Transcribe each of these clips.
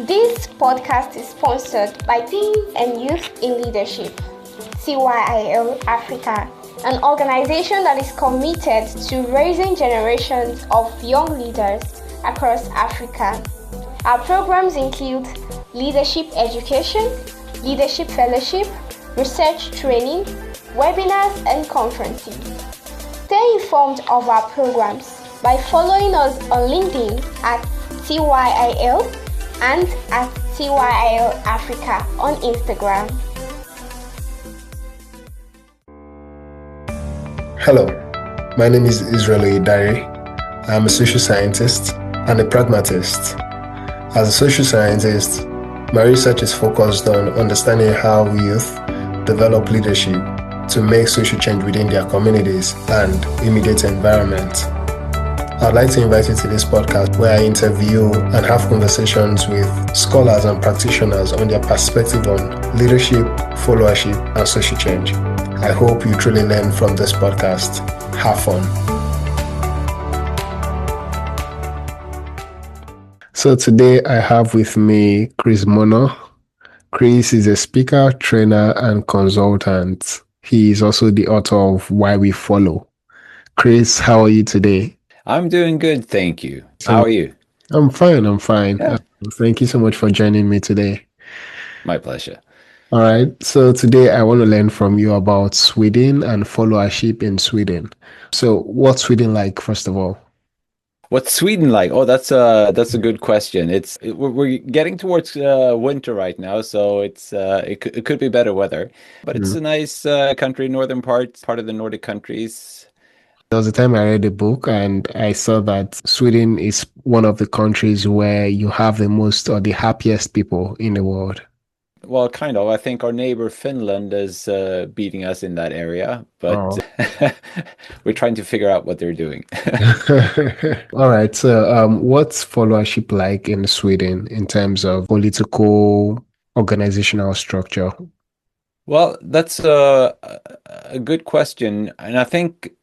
This podcast is sponsored by Teens and Youth in Leadership, TYIL Africa, an organization that is committed to raising generations of young leaders across Africa. Our programs include leadership education, leadership fellowship, research training, webinars, and conferences. Stay informed of our programs by following us on LinkedIn at TYIL and at TYIL Africa on Instagram. Hello, my name is Israel Idari. I'm a social scientist and a pragmatist. As a social scientist, my research is focused on understanding how youth develop leadership to make social change within their communities and immediate environment. I'd like to invite you to this podcast where I interview and have conversations with scholars and practitioners on their perspective on leadership, followership, and social change. I hope you truly learn from this podcast. Have fun. So today I have with me Chris Monö. Chris is a speaker, trainer, and consultant. He is also the author of Why We Follow. Chris, how are you today? I'm doing good, thank you. How are you? I'm fine. Yeah. Thank you so much for joining me today. My pleasure. All right. So today I want to learn from you about Sweden and followership in Sweden. So what's Sweden like, first of all? What's Sweden like? Oh, that's a good question. We're getting towards winter right now, so it could be better weather. But it's a nice country, northern part of the Nordic countries. There was a time I read a book and I saw that Sweden is one of the countries where you have the most or the happiest people in the world. Well, kind of. I think our neighbor Finland is beating us in that area, but we're trying to figure out what they're doing. All right. So what's followership like in Sweden in terms of political, organizational structure? Well, that's a good question. And I think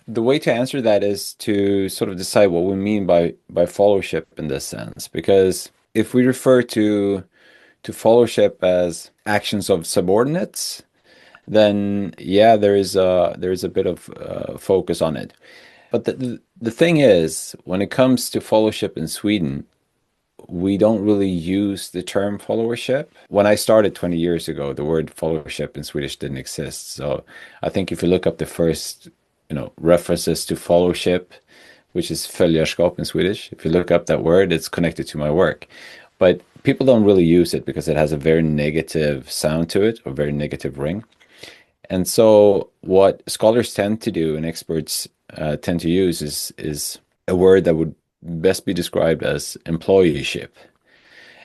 the way to answer that is to sort of decide what we mean by followership in this sense. Because if we refer to followership as actions of subordinates, then yeah, there is a bit of focus on it. But the thing is, when it comes to followership in Sweden, we don't really use the term followership. When I started 20 years ago, the word followership in Swedish didn't exist. So I think if you look up the first, references to followership, which is följarskap in Swedish, if you look up that word, it's connected to my work. But people don't really use it because it has a very negative sound to it, a very negative ring. And so what scholars tend to do and experts tend to use is a word that would best be described as employeeship.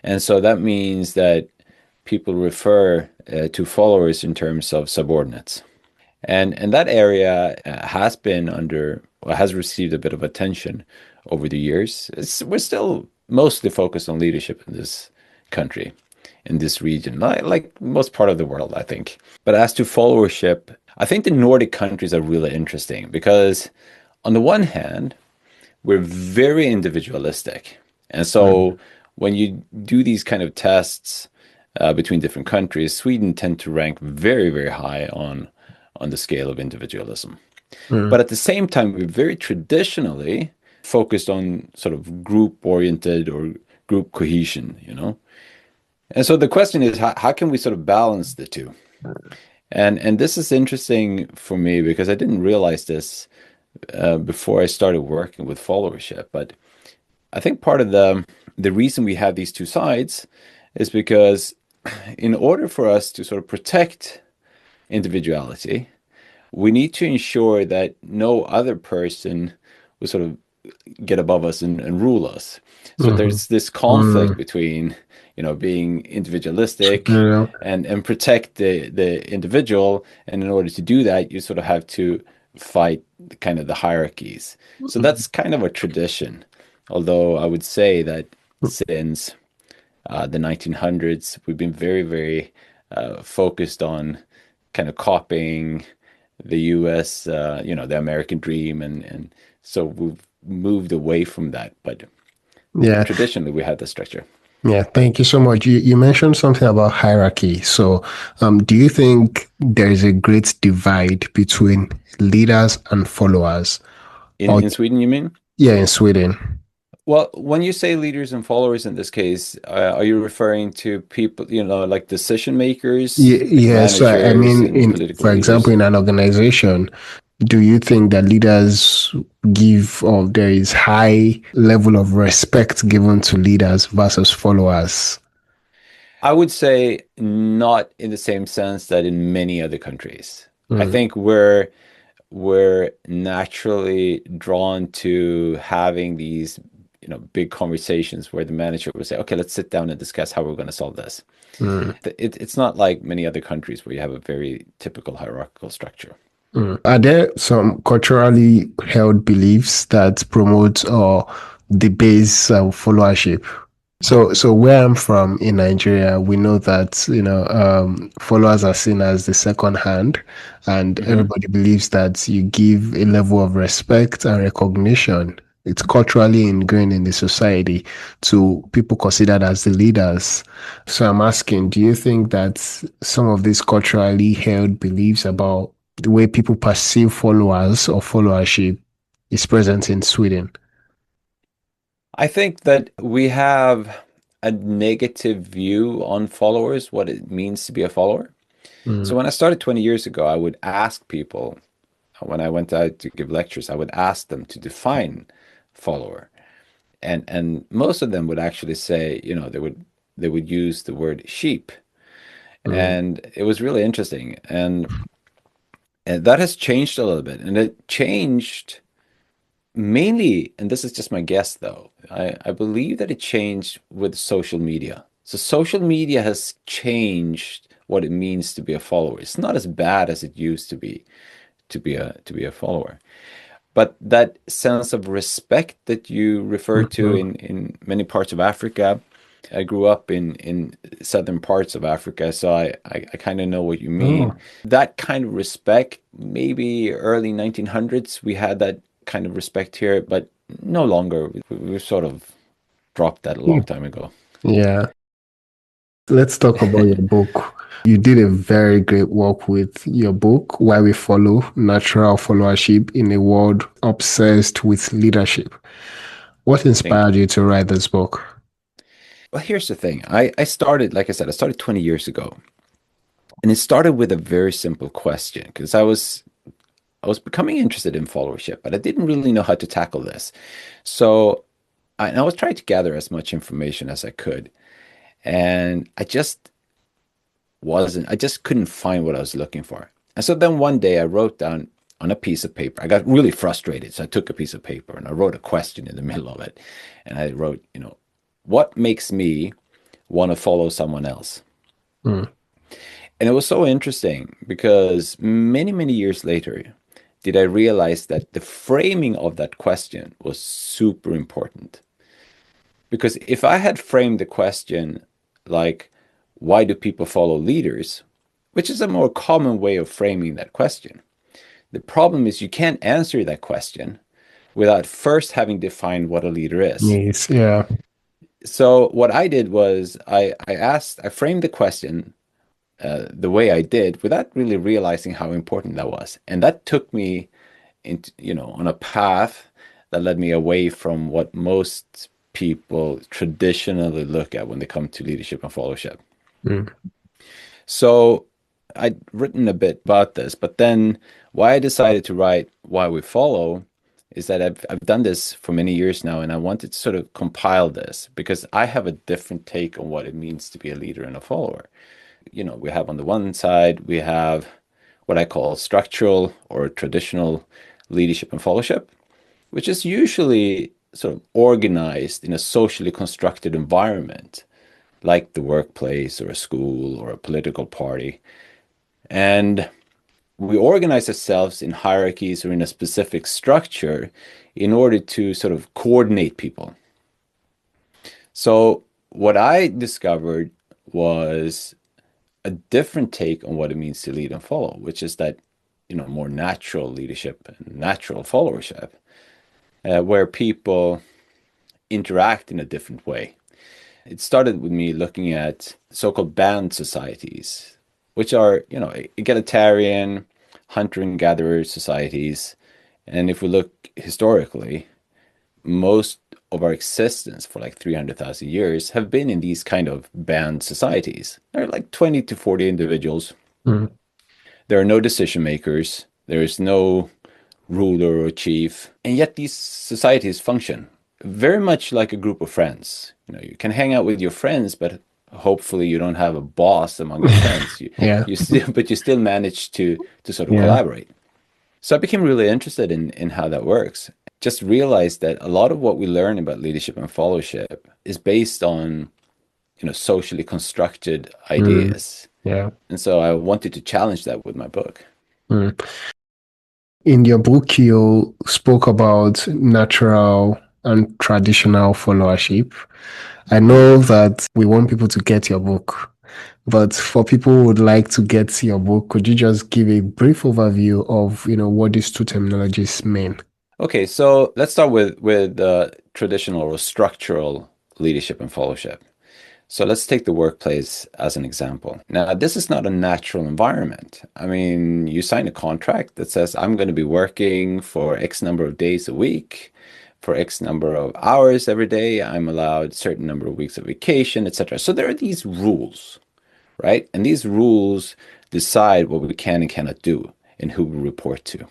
And so that means that people refer to followers in terms of subordinates. And that area has received a bit of attention over the years. We're still mostly focused on leadership in this country, in this region, like most part of the world, I think. But as to followership, I think the Nordic countries are really interesting because on the one hand, we're very individualistic. And so when you do these kind of tests between different countries, Sweden tend to rank very, very high on the scale of individualism. But at the same time, we're very traditionally focused on sort of group-oriented or group cohesion, And so the question is, how can we sort of balance the two? And this is interesting for me because I didn't realize this before I started working with followership. But I think part of the reason we have these two sides is because in order for us to sort of protect individuality, we need to ensure that no other person will sort of get above us and rule us. So there's this conflict between, being individualistic and protect the individual. And in order to do that, you sort of have to fight kind of the hierarchies. So that's kind of a tradition. Although I would say that since the 1900s, we've been very, very focused on kind of copying the US, the American dream. And so we've moved away from that. But Yeah. Traditionally, we had the structure. Yeah, thank you so much. You mentioned something about hierarchy. So, do you think there is a great divide between leaders and followers? Or In Sweden, you mean? yeah, in Sweden. Well, when you say leaders and followers in this case, are you referring to people, like decision makers, like Yeah, so I managers mean, and political for example, leaders? in an organization, do you think that leaders give or there is high level of respect given to leaders versus followers? I would say not in the same sense that in many other countries. I Mm, think we're naturally drawn to having these, big conversations where the manager will say, "Okay, let's sit down and discuss how we're going to solve this." mm, It's not like many other countries where you have a very typical hierarchical structure. mm. Are there some culturally held beliefs that promote or debase followership? So where I'm from in Nigeria, we know that followers are seen as the second hand, and Hmm. everybody believes that you give a level of respect and recognition. It's culturally ingrained in the society to people considered as the leaders. So I'm asking, do you think that some of these culturally held beliefs about the way people perceive followers or followership is present in Sweden? I think that we have a negative view on followers, what it means to be a follower. Mm, So when I started 20 years ago, I would ask people, when I went out to give lectures, I would ask them to define follower. And most of them would actually say, they would use the word sheep. mm, And it was really interesting. And that has changed a little bit. And it changed mainly, and this is just my guess though, I believe that it changed with social media. So social media has changed what it means to be a follower. It's not as bad as it used to be a follower. But that sense of respect that you refer to mhm. in many parts of Africa, I grew up in southern parts of Africa, so I kind of know what you mean. Oh. That kind of respect, maybe early 1900s, we had that kind of respect here, but no longer. We've sort of dropped that a long time ago. Yeah. Let's talk about your book. You did a very great work with your book, Why We Follow Natural Followership in a World Obsessed with Leadership. What Thank inspired you. you to write this book? Well, here's the thing. I started, like I said, I started 20 years ago, and it started with a very simple question because I was becoming interested in followership, but I didn't really know how to tackle this. So I was trying to gather as much information as I could, and I just couldn't find what I was looking for. And so then one day I wrote down on a piece of paper. I got really frustrated, so I took a piece of paper and I wrote a question in the middle of it. And I wrote, what makes me want to follow someone else? Mm, And it was so interesting because many, many years later, did I realize that the framing of that question was super important. Because if I had framed the question like, why do people follow leaders? Which is a more common way of framing that question. The problem is you can't answer that question without first having defined what a leader is. yes, yeah. So what I did was I framed the question the way I did without really realizing how important that was. And that took me into, on a path that led me away from what most people traditionally look at when they come to leadership and followership. Mm, So I'd written a bit about this, but then why I decided to write Why We Follow is that I've done this for many years now, and I wanted to sort of compile this because I have a different take on what it means to be a leader and a follower. We have on the one side, we have what I call structural or traditional leadership and followership, which is usually sort of organized in a socially constructed environment, like the workplace or a school or a political party. And we organize ourselves in hierarchies or in a specific structure in order to sort of coordinate people. So, what I discovered was a different take on what it means to lead and follow, which is that, more natural leadership and natural followership, where people interact in a different way. It started with me looking at so-called band societies, which are, egalitarian hunter and gatherer societies. And if we look historically, most of our existence for like 300,000 years have been in these kind of band societies. There are like 20 to 40 individuals. Mm. There are no decision makers. There is no ruler or chief. And yet these societies function very much like a group of friends. You can hang out with your friends, but hopefully you don't have a boss among your friends. Yeah. But you still manage to sort of Yeah. collaborate. So I became really interested in how that works. Just realized that a lot of what we learn about leadership and followership is based on, socially constructed ideas. Yeah. And so I wanted to challenge that with my book. Mm. In your book, you spoke about natural and traditional followership. I know that we want people to get your book, but for people who would like to get your book, could you just give a brief overview of, what these two terminologies mean? Okay, so let's start with traditional or structural leadership and followership. So let's take the workplace as an example. Now, this is not a natural environment. I mean, you sign a contract that says, I'm going to be working for X number of days a week, for X number of hours every day. I'm allowed a certain number of weeks of vacation, etc. So there are these rules, right? And these rules decide what we can and cannot do and who we report to.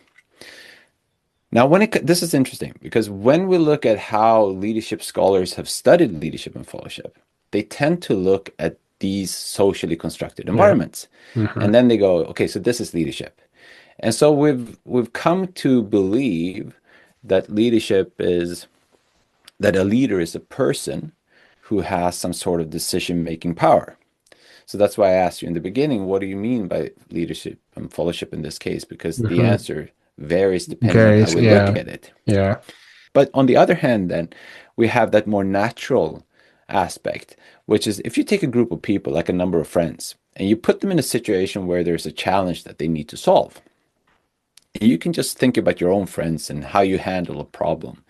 Now, this is interesting because when we look at how leadership scholars have studied leadership and followership, they tend to look at these socially constructed environments. Mm-hmm. And then they go, okay, so this is leadership. And so we've come to believe that that a leader is a person who has some sort of decision-making power. So that's why I asked you in the beginning, what do you mean by leadership and followership in this case? Because the answer varies depending on how we look at it. Yeah. But on the other hand, then we have that more natural aspect, which is if you take a group of people, like a number of friends, and you put them in a situation where there's a challenge that they need to solve, you can just think about your own friends and how you handle a problem.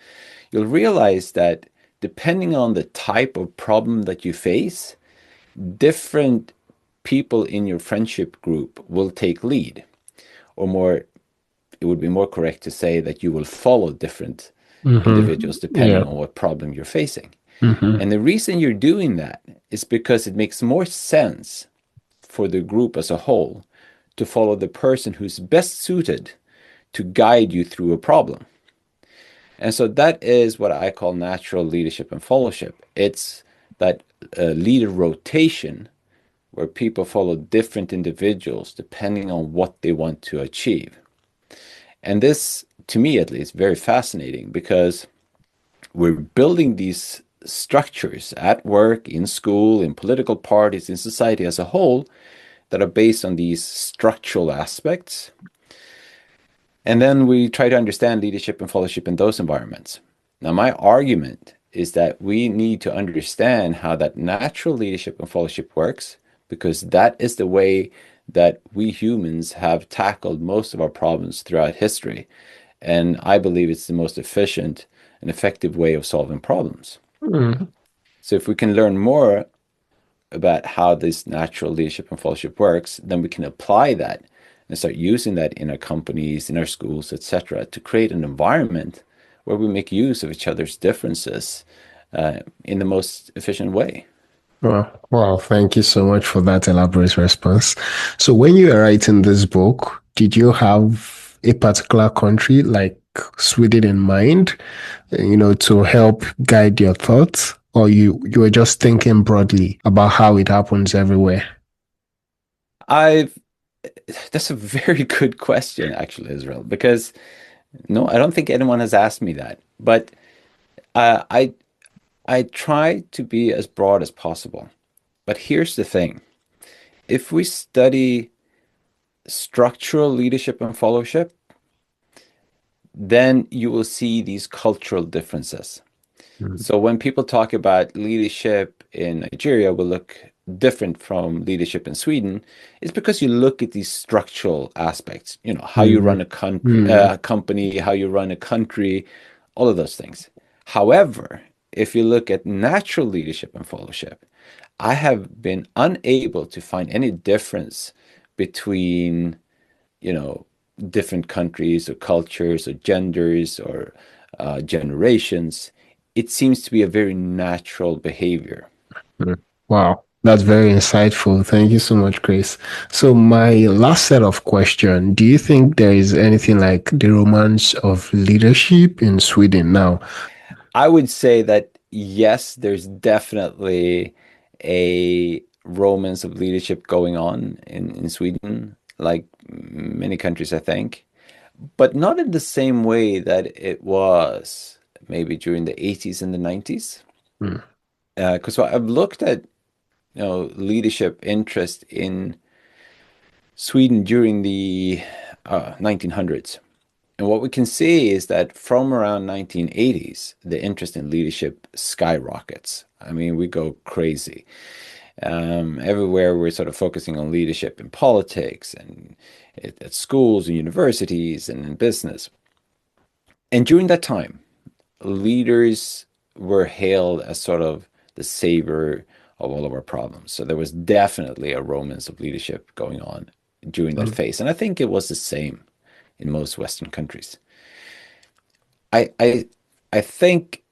You'll realize that depending on the type of problem that you face, different people in your friendship group will take lead, or it would be more correct to say that you will follow different individuals depending on what problem you're facing. And the reason you're doing that is because it makes more sense for the group as a whole to follow the person who's best suited to guide you through a problem. And so that is what I call natural leadership and followership. It's that leader rotation where people follow different individuals depending on what they want to achieve. And this, to me at least, very fascinating because we're building these structures at work, in school, in political parties, in society as a whole that are based on these structural aspects. And then we try to understand leadership and followership in those environments. Now, my argument is that we need to understand how that natural leadership and followership works because that is the way that we humans have tackled most of our problems throughout history. And I believe it's the most efficient and effective way of solving problems. So if we can learn more about how this natural leadership and followership works, then we can apply that and start using that in our companies, in our schools, etc., to create an environment where we make use of each other's differences in the most efficient way. Wow, thank you so much for that elaborate response. So when you were writing this book, did you have a particular country like Sweden in mind, to help guide your thoughts? Or you were just thinking broadly about how it happens everywhere? That's a very good question, actually, Israel, because no, I don't think anyone has asked me that. But I try to be as broad as possible. But here's the thing. If we study structural leadership and followership, then you will see these cultural differences. So when people talk about leadership in Nigeria will look different from leadership in Sweden, it's because you look at these structural aspects, how you run a company, how you run a country, all of those things. However, if you look at natural leadership and followership, I have been unable to find any difference between, different countries or cultures or genders or generations. It seems to be a very natural behavior. Wow, that's very insightful. Thank you so much, Chris. So my last set of questions, do you think there is anything like the romance of leadership in Sweden now? I would say that yes, there's definitely a romance of leadership going on in Sweden, like many countries, I think, but not in the same way that it was maybe during the 80s and the 90s. Mm, Because I've looked at, leadership interest in Sweden during the 1900s. And what we can see is that from around 1980s, the interest in leadership skyrockets. I mean, we go crazy. Everywhere we're sort of focusing on leadership in politics and at schools and universities and in business. And during that time, leaders were hailed as sort of the savior of all of our problems. So there was definitely a romance of leadership going on during that mm, phase. And I think it was the same in most Western countries. I think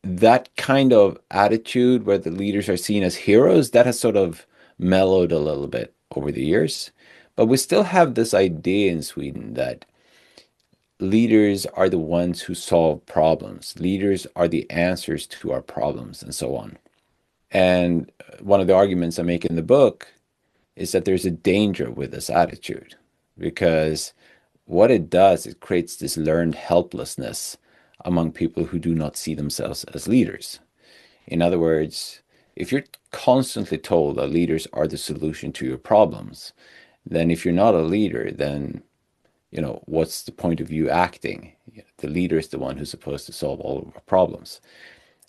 that kind of attitude where the leaders are seen as heroes, that has sort of mellowed a little bit over the years. But we still have this idea in Sweden that leaders are the ones who solve problems. Leaders are the answers to our problems and so on. And one of the arguments I make in the book is that there's a danger with this attitude because what it does, it creates this learned helplessness among people who do not see themselves as leaders. In other words, if you're constantly told that leaders are the solution to your problems, then if you're not a leader, then what's the point of you acting? The leader is the one who's supposed to solve all of our problems.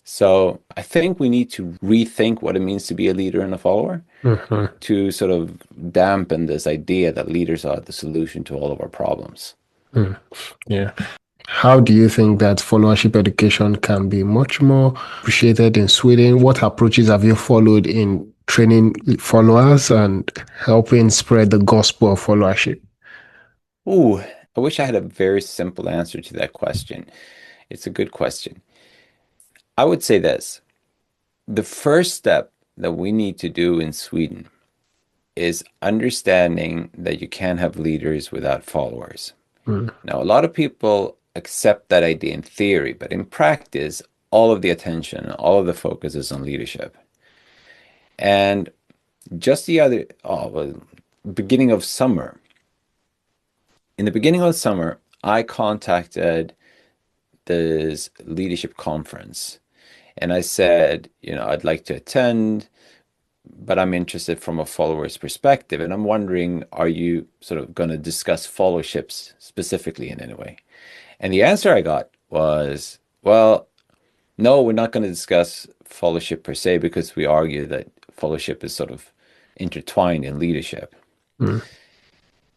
So I think we need to rethink what it means to be a leader and a follower mhm, to sort of dampen this idea that leaders are the solution to all of our problems. mm. Yeah. How do you think that followership education can be much more appreciated in Sweden? What approaches have you followed in training followers and helping spread the gospel of followership? Ooh, I wish I had a very simple answer to that question. It's a good question. I would say this. The first step that we need to do in Sweden is understanding that you can't have leaders without followers. Mm, Now, a lot of people accept that idea in theory, but in practice, all of the attention, all of the focus is on leadership. And just beginning of summer, in the beginning of summer, I contacted this leadership conference and I said, I'd like to attend, but I'm interested from a follower's perspective. And I'm wondering, are you sort of going to discuss followerships specifically in any way? And the answer I got was, well, no, we're not going to discuss followership per se because we argue that followership is sort of intertwined in leadership. mm,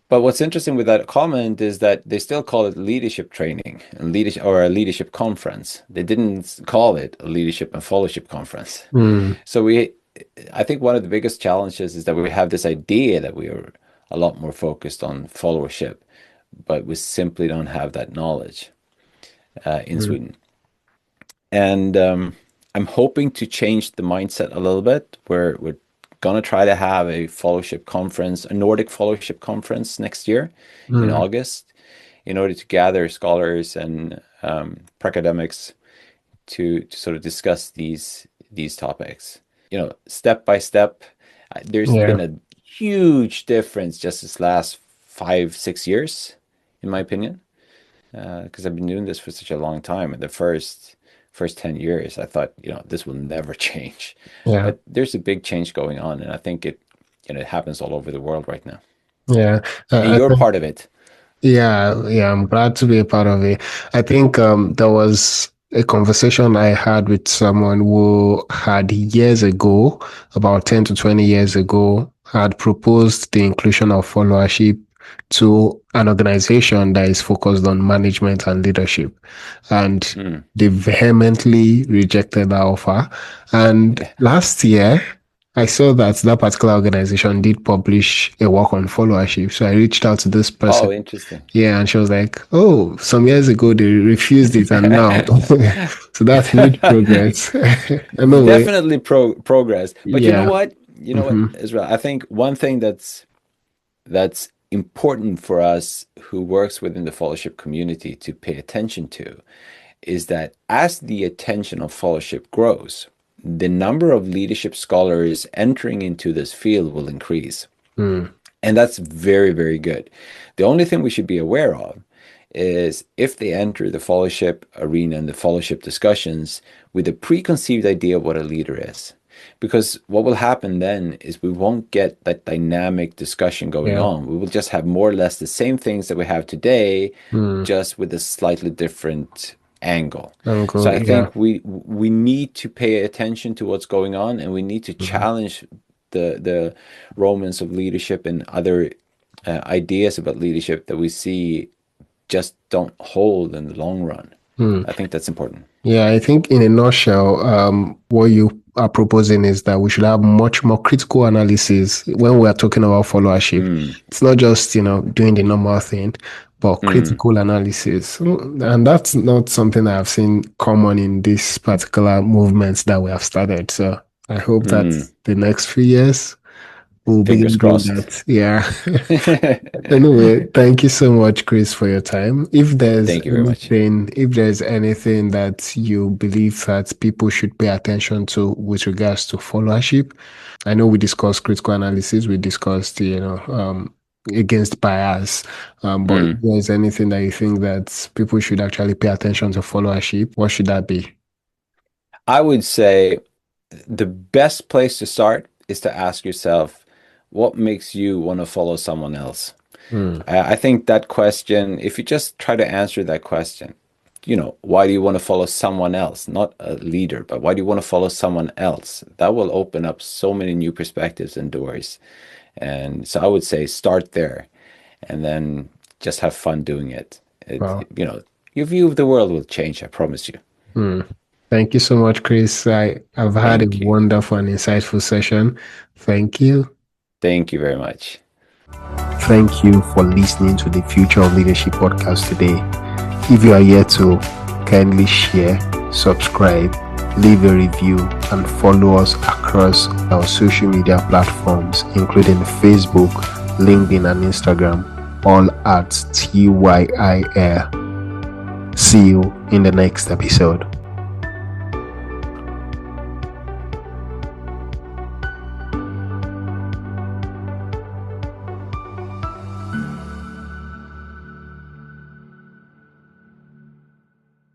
But what's interesting with that comment is that they still call it leadership training and leadership or a leadership conference. They didn't call it a leadership and followership conference. mm, So I think one of the biggest challenges is that we have this idea that we are a lot more focused on followership, but we simply don't have that knowledge in mm, Sweden. And I'm hoping to change the mindset a little bit. We're gonna try to have a followership conference, a Nordic followership conference next year in mm. August, in order to gather scholars and academics to sort of discuss these topics. Step by step. There's Yeah. been a huge difference just this last 5, 6 years, in my opinion, because I've been doing this for such a long time. And the first 10 years, I thought, this will never change. Yeah. But there's a big change going on, and I think it happens all over the world right now. Yeah. And I you're think, part of it. yeah, I'm glad to be a part of it. I think there was a conversation I had with someone who had years ago, about 10 to 20 years ago, had proposed the inclusion of followership to an organization that is focused on management and leadership. And they vehemently rejected that offer. And last year, I saw that that particular organization did publish a work on followership. So I reached out to this person. Oh, interesting. Yeah, and she was like, "Oh, some years ago they refused it, and now." So that's huge progress. Anyway, Definitely progress. But you know yeah. what? You know what, Israel? I think one thing that's important for us who works within the fellowship community to pay attention to is that as the attention of fellowship grows, the number of leadership scholars entering into this field will increase. And that's very, very good. The only thing we should be aware of is if they enter the fellowship arena and the fellowship discussions with a preconceived idea of what a leader is. Because what will happen then is we won't get that dynamic discussion going on. We will just have more or less the same things that we have today, just with a slightly different angle. So I think we need to pay attention to what's going on, and we need to challenge the romance of leadership and other ideas about leadership that we see just don't hold in the long run. I think that's important. Yeah, I think in a nutshell, what you are proposing is that we should have much more critical analysis when we are talking about followership. It's not just, doing the normal thing, but critical analysis. And that's not something I've seen common in this particular movement that we have started. So I hope that the next few years we'll be doing that. Yeah. Anyway, thank you so much, Chris, for your time. If there's anything that you believe that people should pay attention to with regards to followership, I know we discussed critical analysis, we discussed, against bias, but if there's anything that you think that people should actually pay attention to followership, what should that be? I would say the best place to start is to ask yourself, what makes you want to follow someone else? I think that question, if you just try to answer that question, why do you want to follow someone else? Not a leader, but why do you want to follow someone else? That will open up so many new perspectives and doors. And so I would say start there and then just have fun doing it. Your view of the world will change, I promise you. Thank you so much, Chris. I've had a wonderful and insightful session. Thank you. Thank you very much. Thank you for listening to the Future of Leadership podcast today. If you are here to kindly share, subscribe, leave a review, and follow us across our social media platforms, including Facebook, LinkedIn, and Instagram, all at TYIL. See you in the next episode.